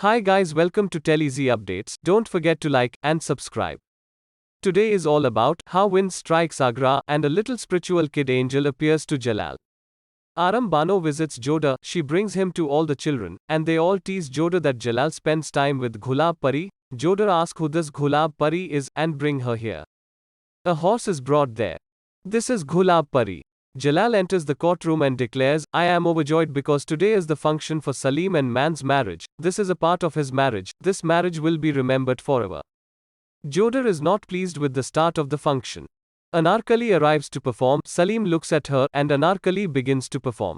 Hi guys, welcome to TeleZ Updates. Don't forget to like and subscribe. Today is all about how wind strikes Agra and a little spiritual kid angel appears to Jalal. Aram Bano visits Joda, she brings him to all the children, and they all tease Joda that Jalal spends time with Ghulab Pari. Joda asks who this Ghulab Pari is and bring her here. A horse is brought there. This is Ghulab Pari. Jalal enters the courtroom and declares, I am overjoyed because today is the function for Salim and Man's marriage. This is a part of his marriage. This marriage will be remembered forever. Joda is not pleased with the start of the function. Anarkali arrives to perform. Salim looks at her and Anarkali begins to perform.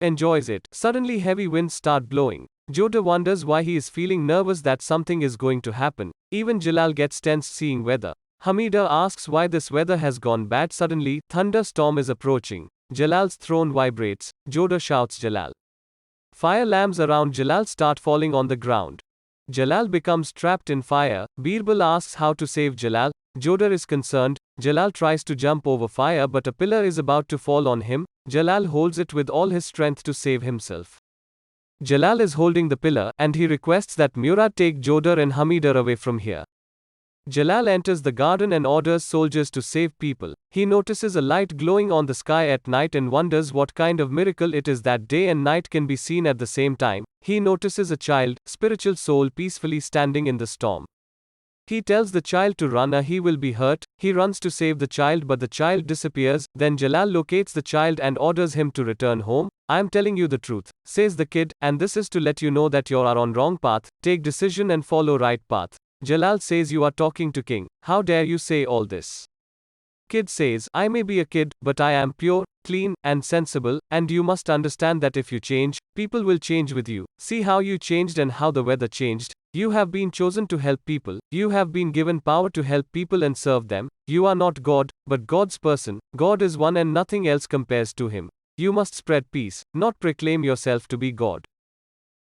Enjoys it. Suddenly heavy winds start blowing. Joda wonders why he is feeling nervous that something is going to happen. Even Jalal gets tense seeing weather. Hamida asks why this weather has gone bad. Suddenly, thunderstorm is approaching. Jalal's throne vibrates. Joda shouts Jalal. Fire lamps around Jalal start falling on the ground. Jalal becomes trapped in fire. Birbal asks how to save Jalal. Joda is concerned. Jalal tries to jump over fire but a pillar is about to fall on him. Jalal holds it with all his strength to save himself. Jalal is holding the pillar and he requests that Murad take Joda and Hamida away from here. Jalal enters the garden and orders soldiers to save people. He notices a light glowing on the sky at night and wonders what kind of miracle it is that day and night can be seen at the same time. He notices a child, spiritual soul peacefully standing in the storm. He tells the child to run or he will be hurt. He runs to save the child but the child disappears. Then Jalal locates the child and orders him to return home. I am telling you the truth, says the kid, and this is to let you know that you are on wrong path. Take decision and follow right path. Jalal says you are talking to king. How dare you say all this? Kid says, I may be a kid, but I am pure, clean, and sensible, and you must understand that if you change, people will change with you. See how you changed and how the weather changed. You have been chosen to help people. You have been given power to help people and serve them. You are not God, but God's person. God is one and nothing else compares to him. You must spread peace, not proclaim yourself to be God.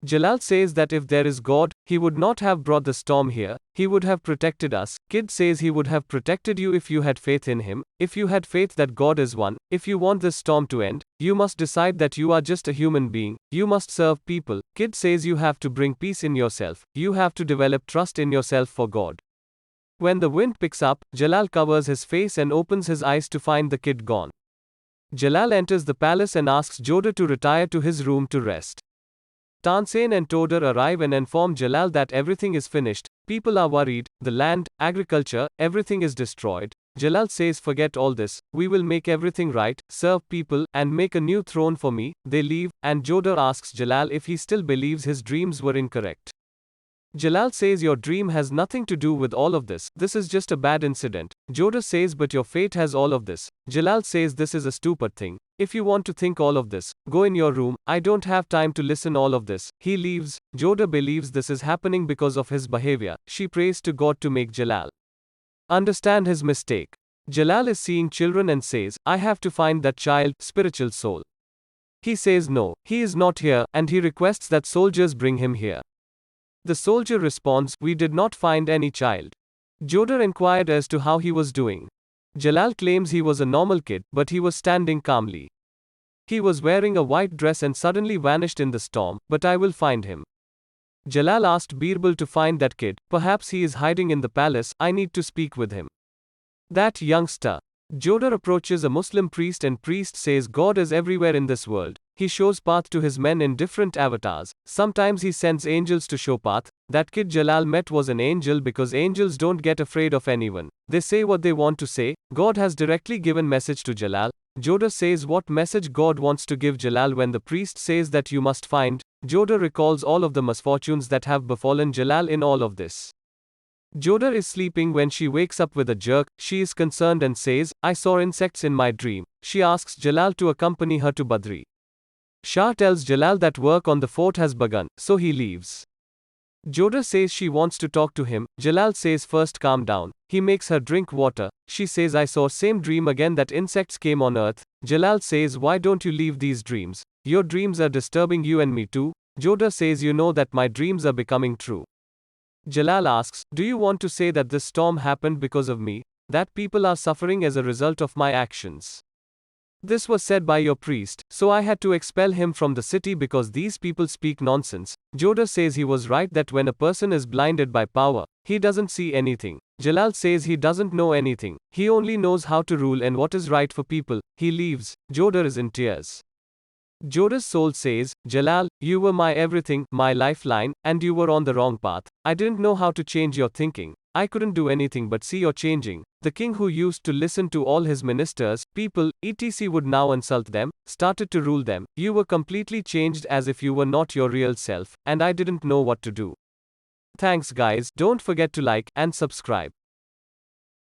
Jalal says that if there is God, he would not have brought the storm here, he would have protected us. Kid says he would have protected you if you had faith in him, if you had faith that God is one. If you want this storm to end, you must decide that you are just a human being, you must serve people. Kid says you have to bring peace in yourself, you have to develop trust in yourself for God. When the wind picks up, Jalal covers his face and opens his eyes to find the kid gone. Jalal enters the palace and asks Joda to retire to his room to rest. Tansen and Toder arrive and inform Jalal that everything is finished. People are worried, the land, agriculture, everything is destroyed. Jalal says forget all this, we will make everything right, serve people, and make a new throne for me. They leave, and Joda asks Jalal if he still believes his dreams were incorrect. Jalal says your dream has nothing to do with all of this, this is just a bad incident. Joda says but your fate has all of this. Jalal says this is a stupid thing. If you want to think all of this, go in your room, I don't have time to listen all of this. He leaves. Joda believes this is happening because of his behavior. She prays to God to make Jalal understand his mistake. Jalal is seeing children and says, I have to find that child, spiritual soul. He says no, he is not here, and he requests that soldiers bring him here. The soldier responds, we did not find any child. Joda inquired as to how he was doing. Jalal claims he was a normal kid, but he was standing calmly. He was wearing a white dress and suddenly vanished in the storm, but I will find him. Jalal asked Birbal to find that kid, perhaps he is hiding in the palace, I need to speak with him. That youngster. Joda approaches a Muslim priest and priest says God is everywhere in this world. He shows path to his men in different avatars. Sometimes he sends angels to show path. That kid Jalal met was an angel because angels don't get afraid of anyone. They say what they want to say. God has directly given message to Jalal. Joda says what message God wants to give Jalal when the priest says that you must find. Joda recalls all of the misfortunes that have befallen Jalal in all of this. Joda is sleeping when she wakes up with a jerk. She is concerned and says, I saw insects in my dream. She asks Jalal to accompany her to Badri. Shah tells Jalal that work on the fort has begun, so he leaves. Joda says she wants to talk to him. Jalal says first calm down. He makes her drink water. She says I saw same dream again that insects came on earth. Jalal says why don't you leave these dreams? Your dreams are disturbing you and me too. Joda says you know that my dreams are becoming true. Jalal asks, do you want to say that this storm happened because of me? That people are suffering as a result of my actions? This was said by your priest, so I had to expel him from the city because these people speak nonsense. Jodar says he was right that when a person is blinded by power, he doesn't see anything. Jalal says he doesn't know anything, he only knows how to rule and what is right for people. He leaves. Jodar is in tears. Jodar's soul says, Jalal, you were my everything, my lifeline, and you were on the wrong path. I didn't know how to change your thinking. I couldn't do anything but see you're changing. The king who used to listen to all his ministers, people, etc. would now insult them, started to rule them. You were completely changed as if you were not your real self, and I didn't know what to do. Thanks guys, don't forget to like and subscribe.